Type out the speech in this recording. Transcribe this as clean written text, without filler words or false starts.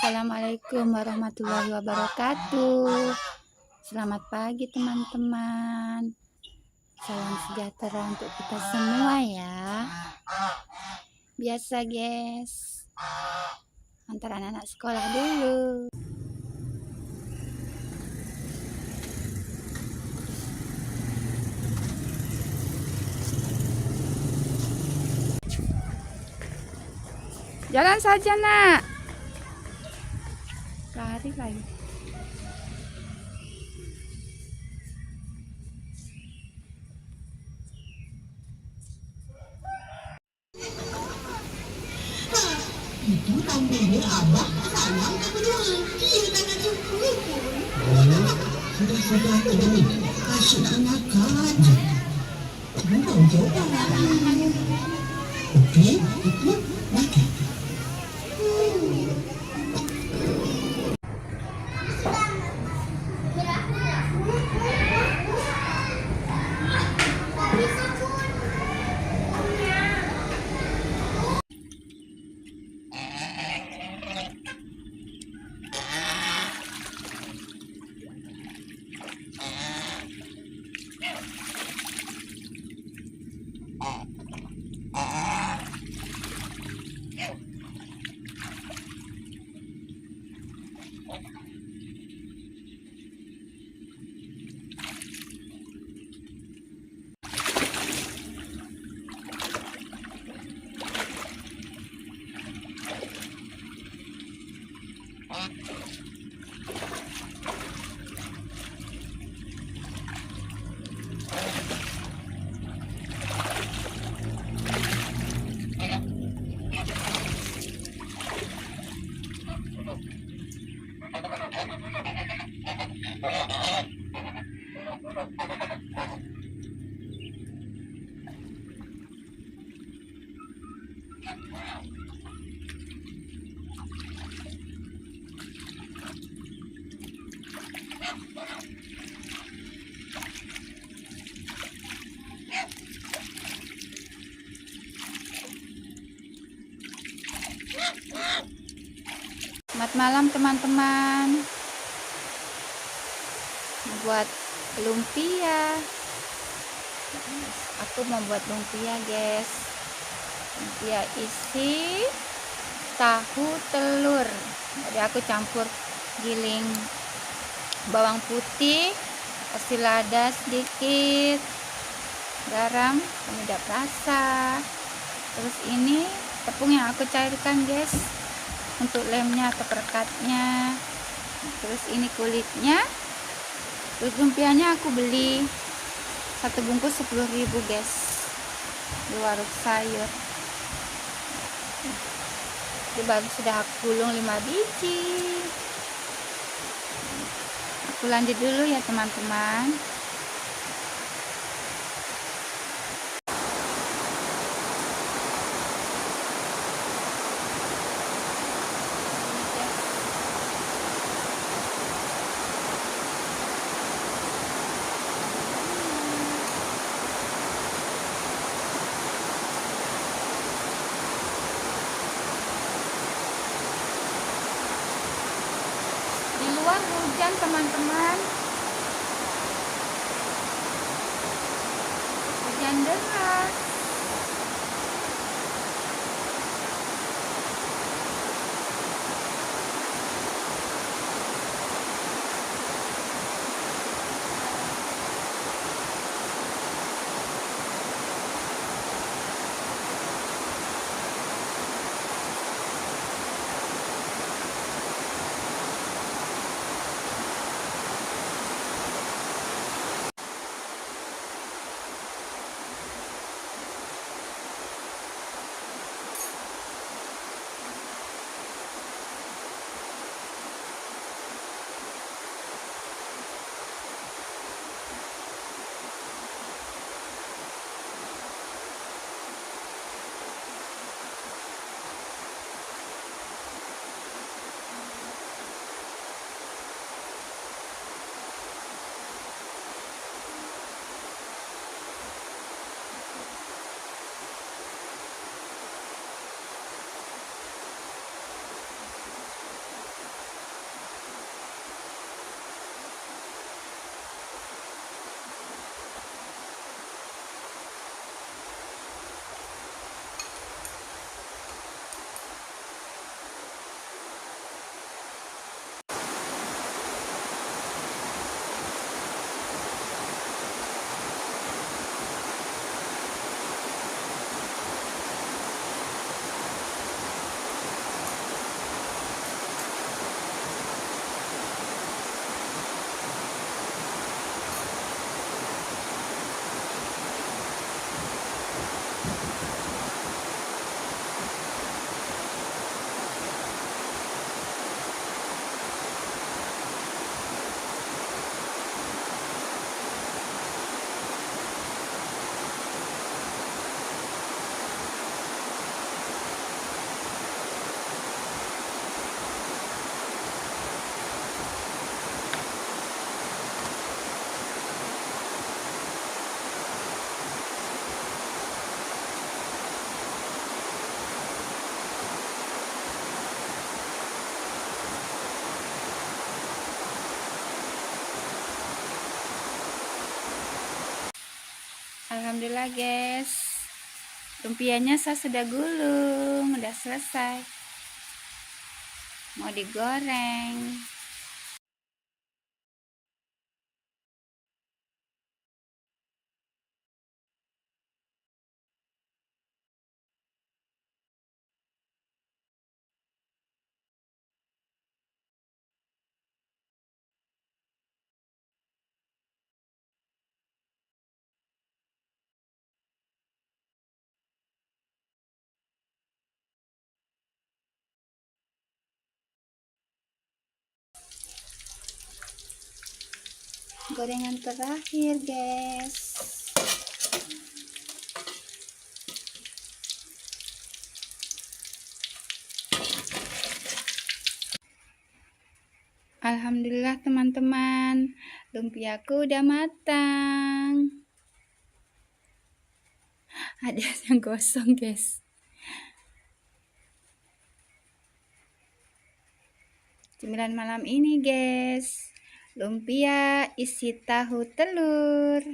Assalamualaikum warahmatullahi wabarakatuh. Selamat pagi teman-teman. Salam sejahtera untuk kita semua ya. Biasa guys, antar anak-anak sekolah dulu. Jalan saja nak. Lari lagi. Kasih anak aja. Mau coba oke, oke. Selamat malam teman-teman. Buat lumpia. Aku mau buat lumpia guys. Lumpia isi tahu telur. Jadi aku campur giling bawang putih, kasih lada sedikit, garam, penyedap rasa. Terus ini tepung yang aku cairkan guys, untuk lemnya atau perekatnya. Terus ini kulitnya. Terus lumpianya aku beli satu bungkus 10.000 guys di warung sayur. Ini baru sudah aku gulung 5 biji. Aku lanjut dulu ya teman-teman. Hujan teman-teman, hujan deras. Alhamdulillah guys, lumpianya saya sudah gulung, udah selesai, mau digoreng. Gorengan terakhir guys. Alhamdulillah teman-teman, lumpiaku udah matang. Ada yang gosong guys. Cemilan malam ini guys, lumpia isi tahu telur.